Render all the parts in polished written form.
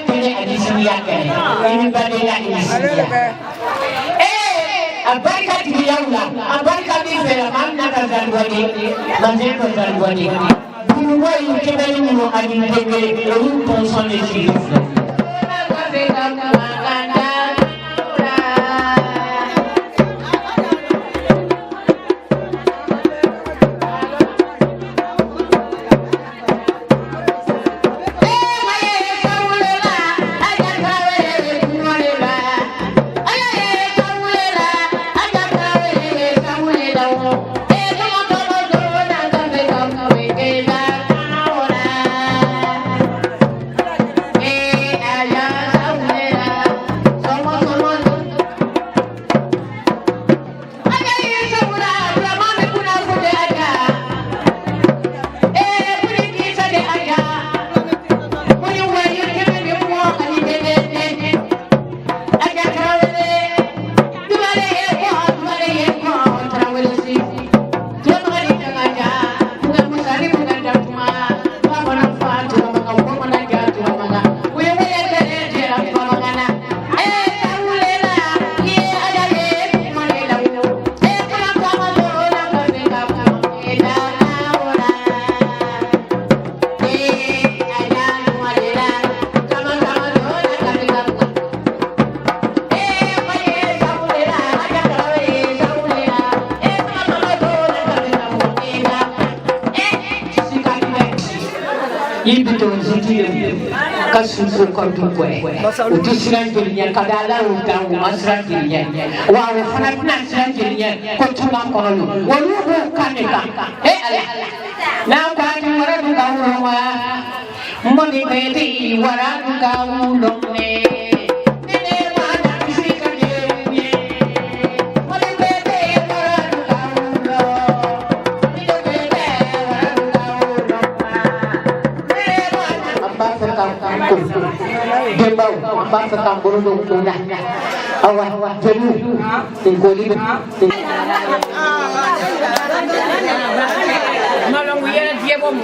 tene adisiya kai ini bade la adisiya abarka tiyawla abarka bi fera man na ka zalwani manje ko zalwani bunu wai kebeli mo ani kebe ru ponson le chifle Kasuku kau utu siran dirinya kadala utang masran dirinya wah fanat siran dirinya kau cuma kau walu bukan itu ale nampak orang kau rumah moni beti orang kau domne Dembau, bangsa kampung dong awah jenuh, tingkoli, malam dia bom.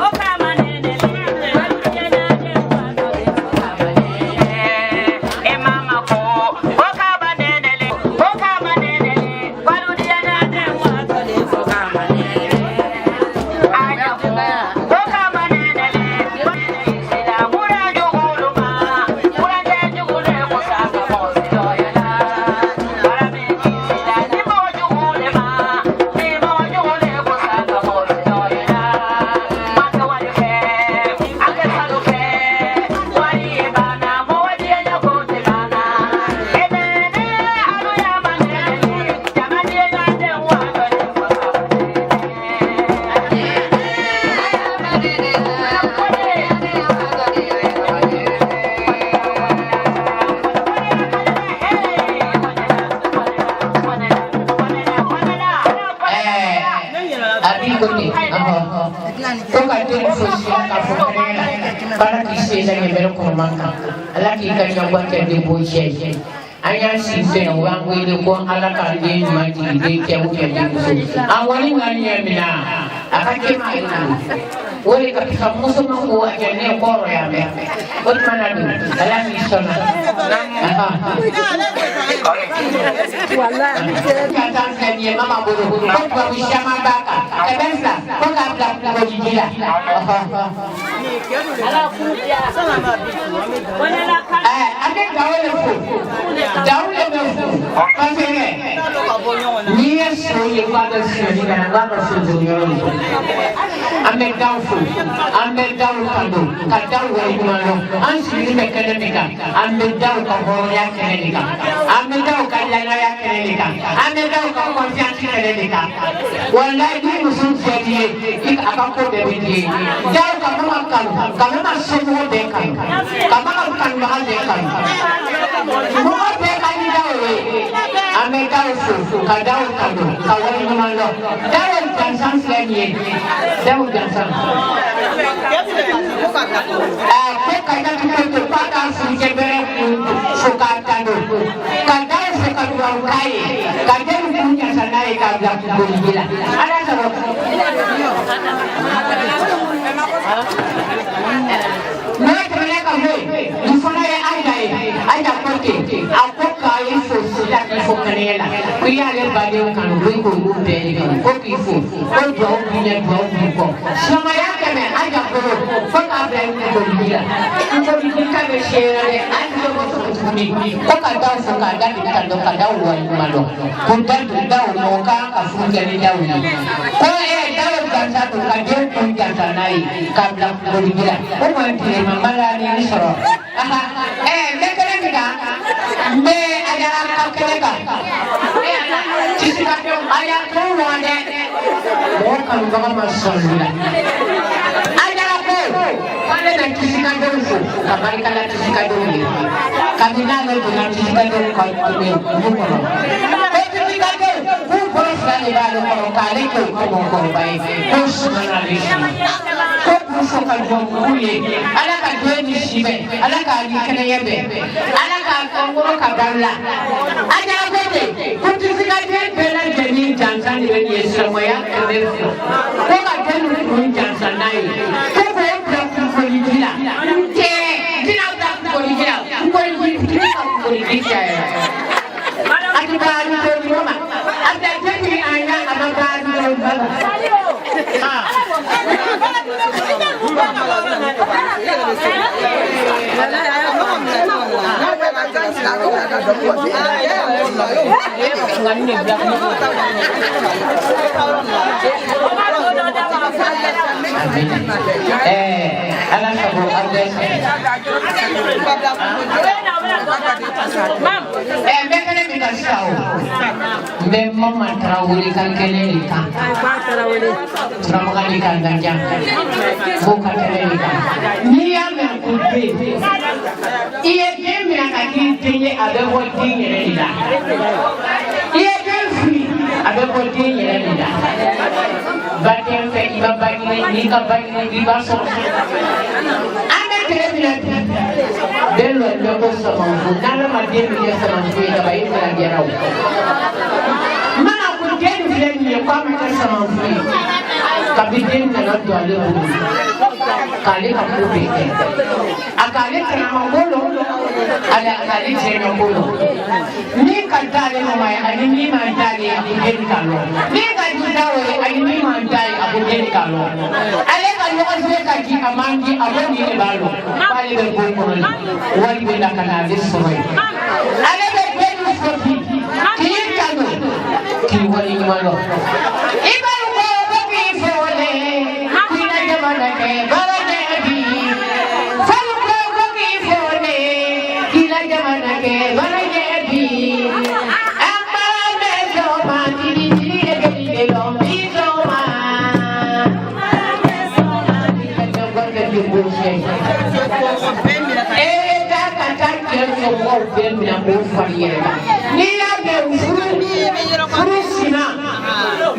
Boca manene, kote ko ka den fo si ka fo kala para ki se da ke bero ko manka ala ki ka nya kwa ke de bo je anya si fe wa ngwe ko ala ka de ma ti de ke o ke de so awani ngani ya mina akake ma ina wole ka muso mangu ajane ko ya me ot manadu ala mi sona wallahi kata kanye mama buru ko ba bishama baka kabisa ko ka bla ko jijira ala kuja sana ma wala la ka ade dawle fu dawle me fu pasere ni yeso ye kwa ba sini kana ba ba fu dunyo ame dawfu ame daw kando ka daw wa kumano an sini me kana mika ame daw ka ho ya kana mika ame daw ka la ya kana mika ame daw ka confiance kana mika wallahi ni musun fadiye ik akako be biye daw ka mama kan ka mama somo be kan ka mama kan ba be kan mo be kan daw ame daw fu ka daw kando ka wa kumano daw kan san fadiye daw kan san kaya kita pada sejebere sukatando kada sukatwang kai kada punya sanai kada boleh ada sebab mereka di sana ada kote aku kaya sudah difokanela kuya le bade kan ko beri kan ko kifu ko jauh punya jauh ko sama ya kene ada ko ka ko dia ko kita be share ada ko ko kada sukada kita kada uwan malo punta daw mo ka afunga ni daw ni ko daw kan satu kada pun kan nai kabla ko dia ko manti mamala ni soro mekele kita me ada kele ka Jika ayah keluar deh, bukan bawa masalah. Ayah apa? Mana nak jika dulu, kami kalau jika dulu, kami nak dengan jika dulu kau tu bukan. Tapi jika dulu, bukan sekali baru kau kali kau baik, kau sebenarnya. Kau bukan jomuli, ala kau ni siapa, ala kau ni kena yebe, ala kau ngoro kabala. Ayah apa deh? Kunci jika belan jadi jangan dengan Yesuaya kebefu. Kau kan dengan jangan naik. Kau berapa politik? Ke, tidak berapa politik. Politik saya. Ada baru dari mana? Ada jadi anak apa baru dari mana? Alam kamu ada. Mam, mereka ni kita tahu. Memang matrawuli kan kene ikan. Terawuli ikan ganjang. Bukan kene ikan. Dia mengkuti. Ia dia mengkaki tinggi ada buat tinggi ni dah. Ia dia free ada buat tinggi ni dah. Batin pe iba bagi ni kabagi ni basah. Anda kena Delu loko samanfu, nala madenu ya samanfu ya bayi lagi rau. Mana pun denu denu ya kami kan samanfu. Tapi denu nak tuan lu, kali kamu beken. Akali kenapa bolo? Ada kali kenapa bolo? Ni kata le mamai, ani ni mandali aku denu kalau. Ni kata tahu, ani ni mandali aku denu kalau. Ale kalau aku kaki amangi, aku ni balu. Pali berkumpul. Wali bila kana disoi ale be bedu foti ki kanu ki wali malo ibaru ko ki fole kina jamana ke barade abi falu ko ki fole kina jamana ke barade abi amma me so ma diri diri de lo mi so ma me so ma diri de lo de buche mau ben mina ko fariya ni ya be furu sina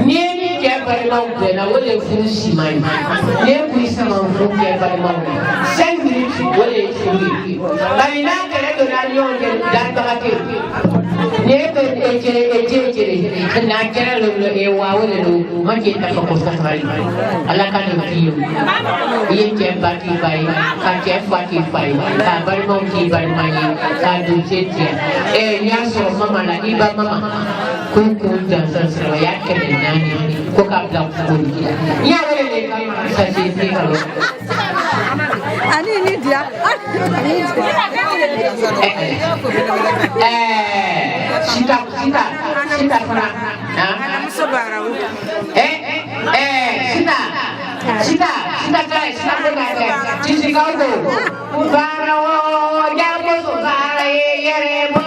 ni ke bari balimaw bɛɛ la o de ye furu siman ye n'i ye kuru sama furu kɛ balimaw la 5 minutes o de ye furu ye bari n'a kɛlɛ donna ni ɲɔgɔn cɛ danbaga tɛ yen n'i ye jere n'a kɛra lolo wa o de don ma k'i nafa ko sabali ala ka nin k'i ye i ye cɛ ba k'i ba ye ka cɛ fa k'i fa ye k'a balimaw k'i balima ye k'a don cɛ tigɛ n'i y'a sɔrɔ mama la i ba mama ko jansan sɔrɔ o y'a 400 ko k'a bila kugoli n'i y'a wele de ka sase se ka lɔ ani ni dia sita fana muso barawo sita try sita ko na ke tisi ka ko barawo ya mo so bara yere mo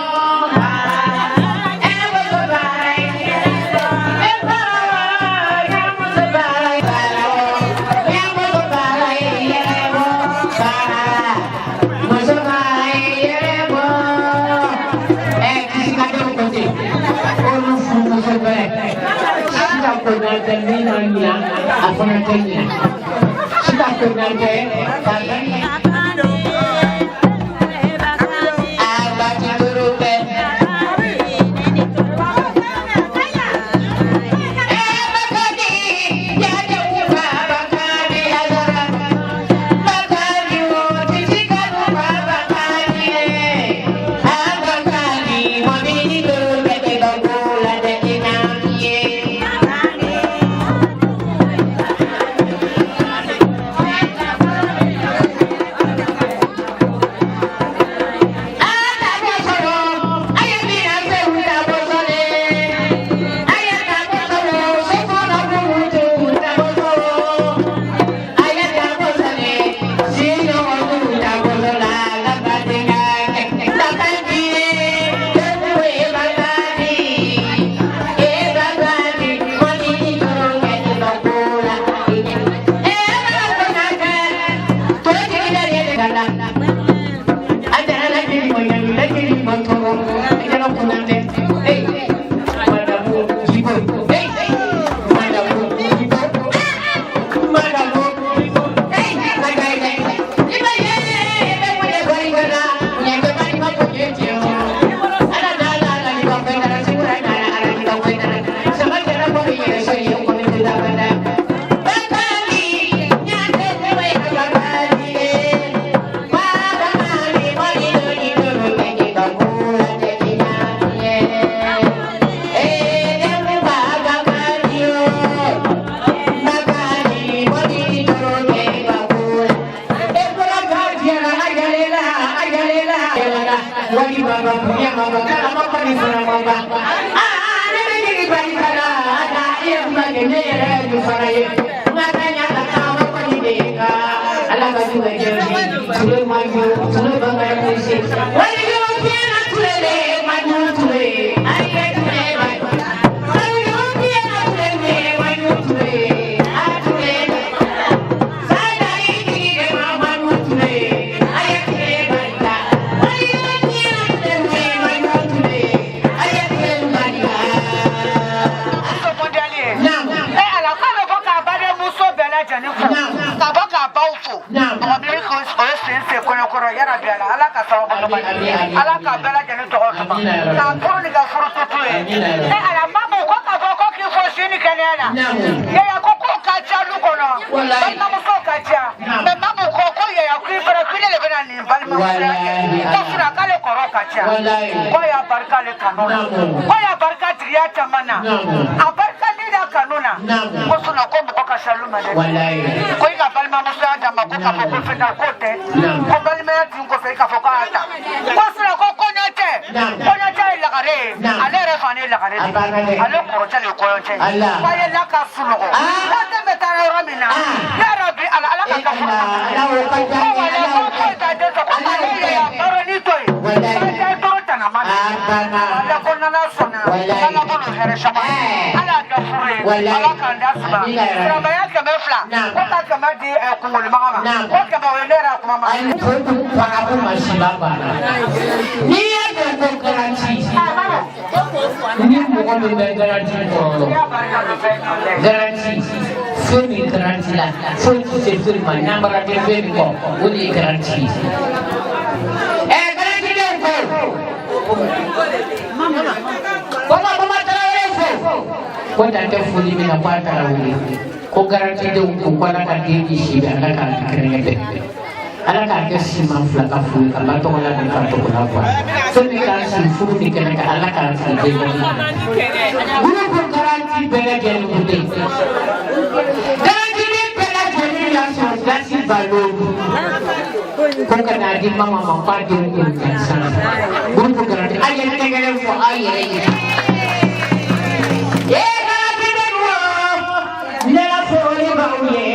Terminanya apa nantinya sudah nanti ni mɔgɔ min bɛ garanti kɔrɔ garanti fɛn min garanti la foyi tɛ se fɛn ma n'anbara tɛ fɛn min kɔ o de ye garanti ye garanti den ko bama tarawele fo ko tante foli min na ko a tarawele ko garanti denw ko ala ka den di si bɛ ala k'a kɛrɛnkɛ bɛɛ ala k'a kɛ siman fila ka furu ka ba tɔgɔ la ni ka tɔgɔ la bɔ fɛn min k'a sigi furu ni kɛnɛ kan ala k'a sigi den groupe garanti bɛɛ lajɛlen ko den garanti den bɛɛ lajɛlen la sɔrɔ gasi balo ko ka n'a di mama ma k'a denw ko gansan groupe garanti a yɛrɛ tɛgɛrɛ fɔ a yɛrɛ ye garanti den wo ne la fɔli b'aw ye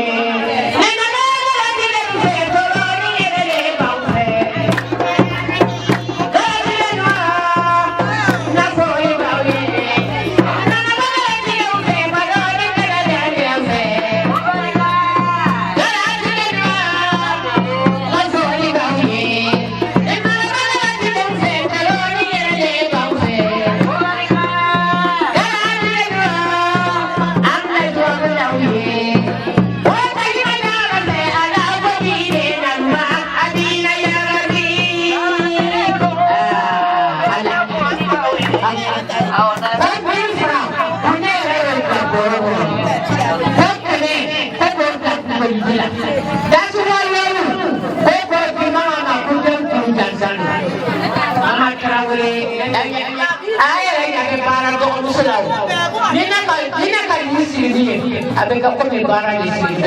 avec comme les barrages ici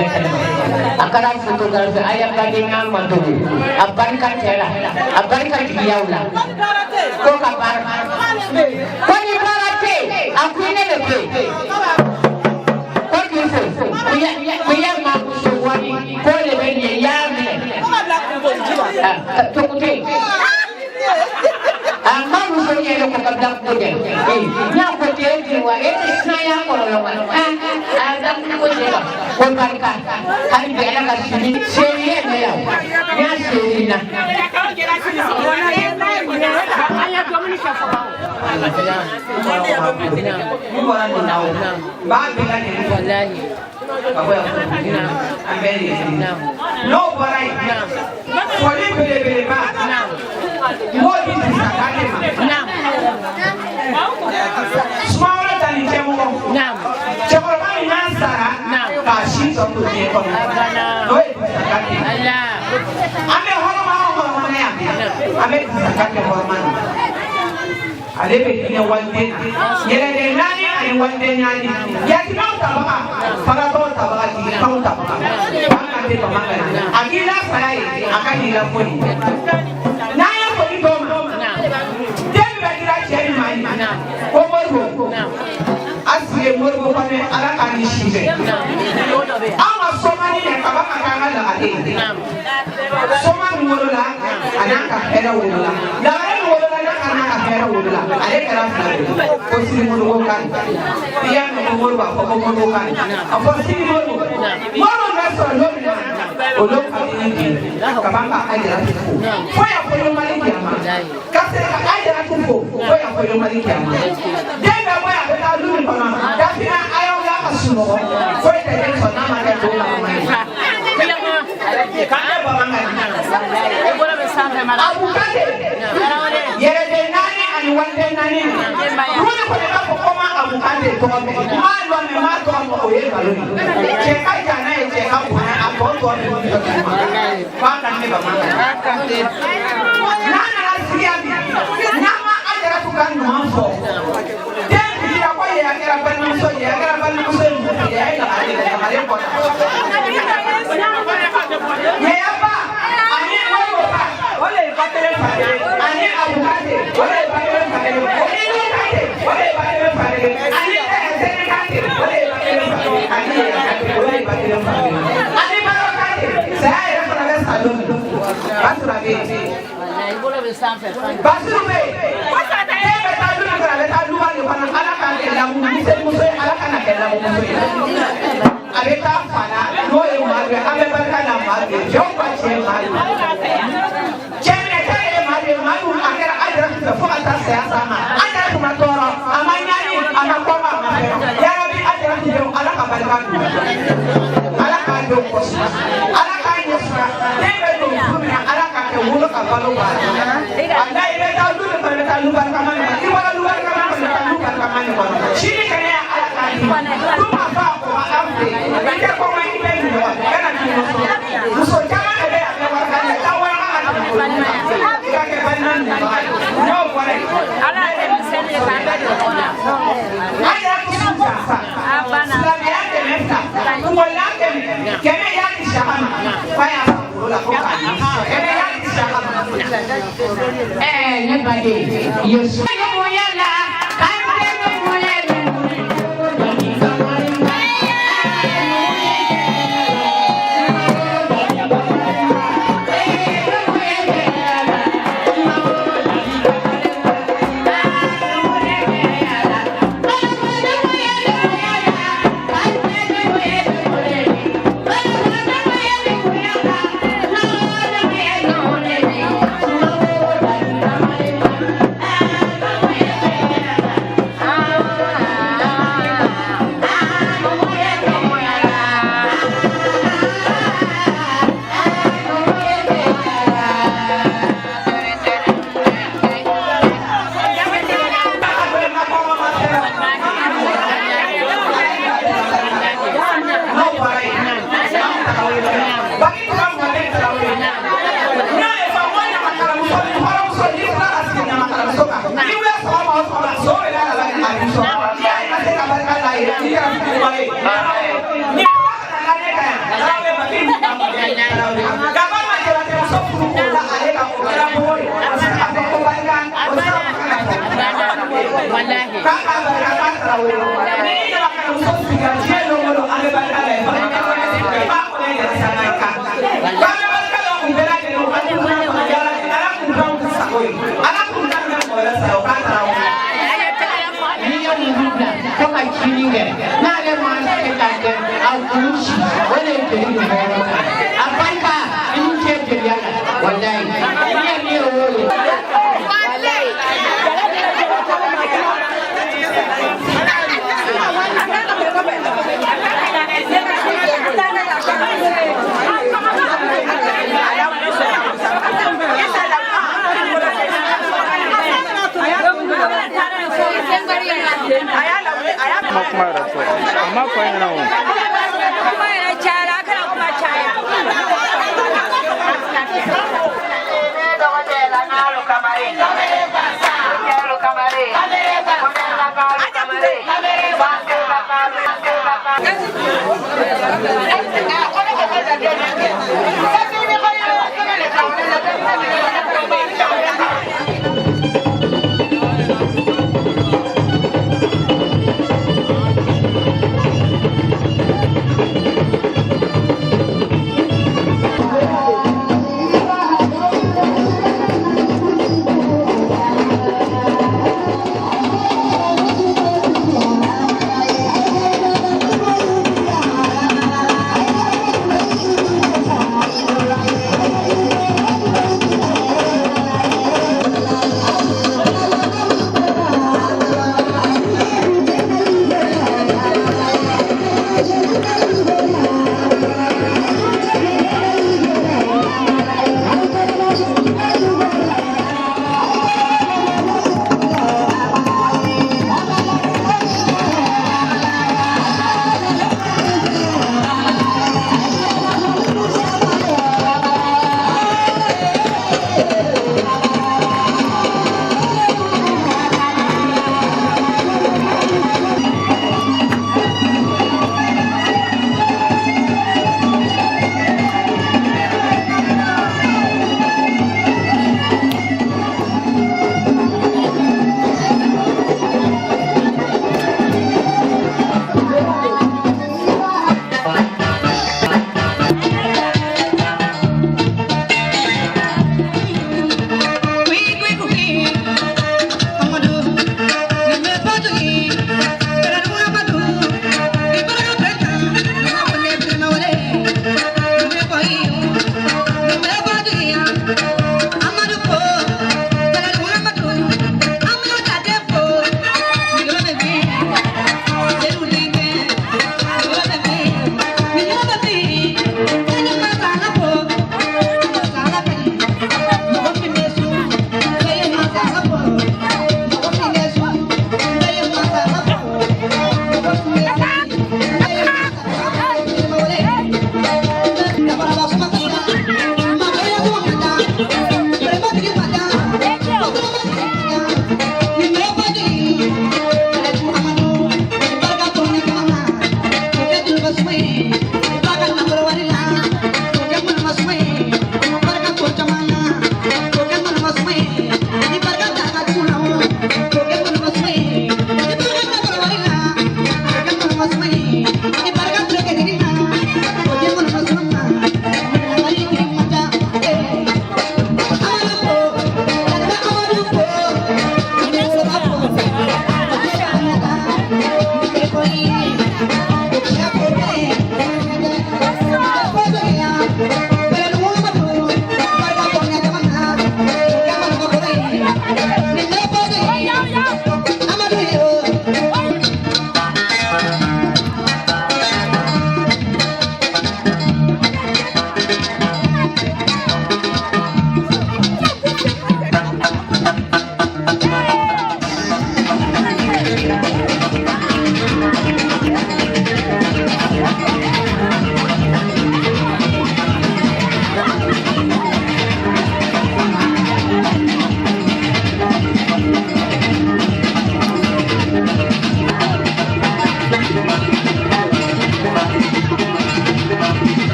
a kara photographe aya kadinga mandugu a barka tela a barka diyaula ko ka bar ko ni barate a kuine le pe ko ki fo ya ma so wani ko le be ni ya mi to kute amma muso yele ko kabda ko de nya ko te ni wa sna ya ko lo ma adam ko de ko barka hari be ala ka sini seriye me ya nya serina aya dominika fa ba ba be la ni wallahi no barai wali bele ba modi sakane naam small than chemo naam chemo ba nasara naam ka shi so ko ni ko no sakane ala ame horma ne ame sakane horma ale be ni walde yele de nani ani walde nyani ya kina tabaka para to tabaka ti ka tabaka baka de baka akila sarai akani la foni na ya foni do ma dem be dira cheri mai ko morgo asiye morgo pane ala kani shibe ama somani ne kabaka kanga la ade somani morola anaka hera worola la worola na anaka hera worola ale kara fula ko sini morgo kan ya no morgo ko morgo kan afo sini morgo na so lo olo kani kabaka ajira ko ya ko yo mali kiama kase ka ajira ko ya ko yo mali kiama debe mo ya ta lu ni kono da fina ayo la kasuno ko te de so na ma de do la ma ka e baba ngani e bola be sambe mala abu kate yere de nani ani wande nani ko ko de ko ma abu kate to me ma lo me ma to mo o ye balo che kai kana e che ka ko a ko to me fa kan me baba ngani nana asiya na ma ajara tu kan no so de ya ko ya kera ban no so ya kera ban no so ya ila ale ya mare ko ya ba ani ko ba ole batere ani abu kate ole batere ole batere ani se kate ole batere ole batere ani maro kate sai ra ko na salon basura be wallahi bola be sanfe basura be pasa ta e be ta duna kala be ta duwa ni pana ala ka ke la mu se mu se ala kana ke la mu ale ta fana no e ma be ame barka na ma be jomba che ma chene ta e ma be ma nu akera ajra ko fo ata se asa ma ajra ko ma toro ne baden yesu yala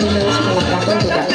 dealers for Gabon products.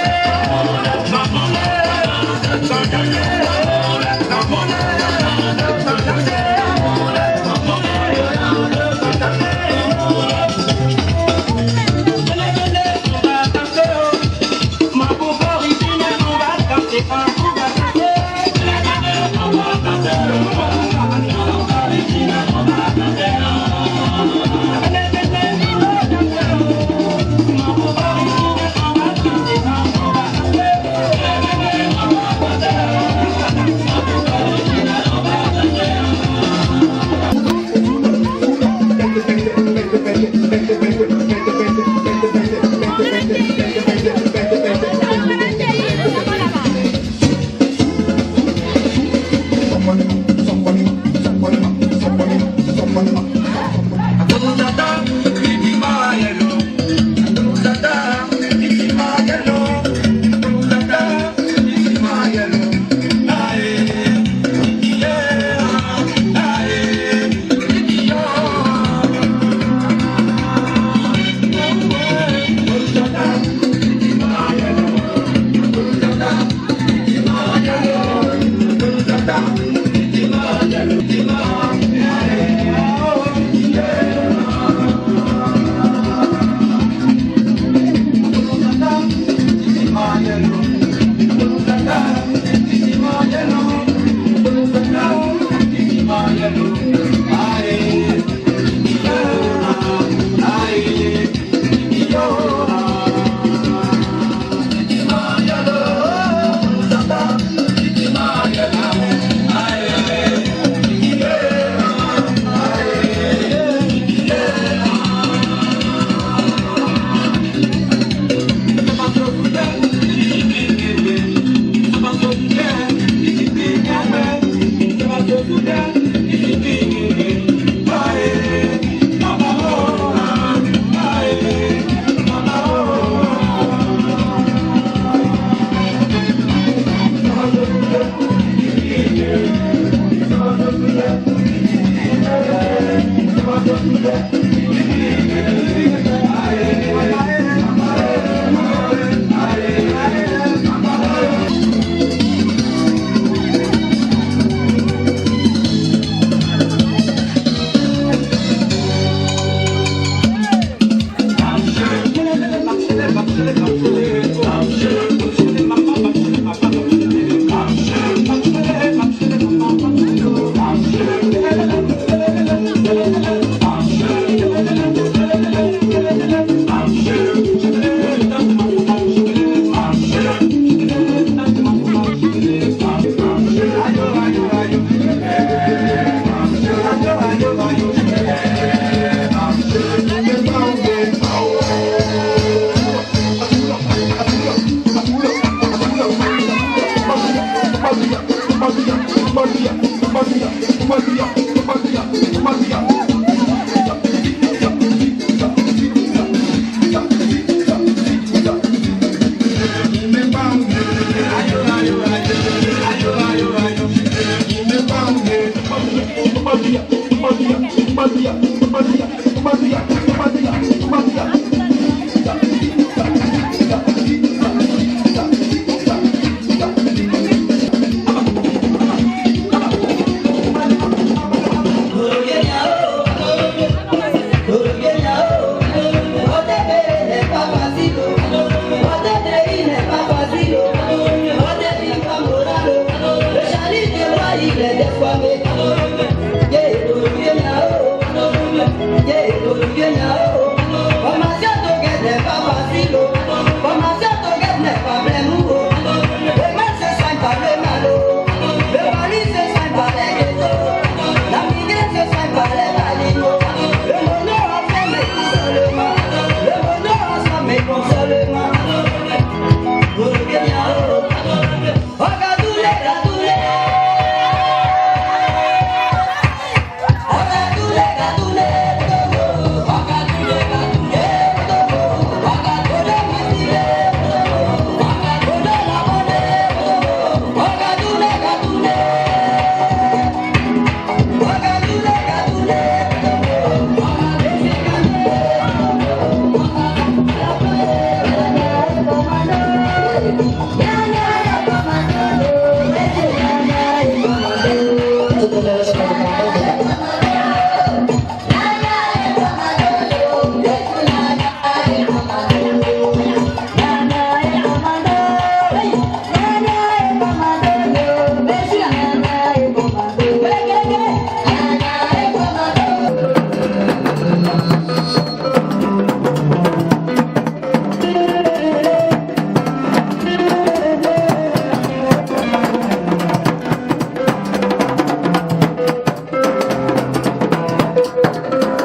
Thank you.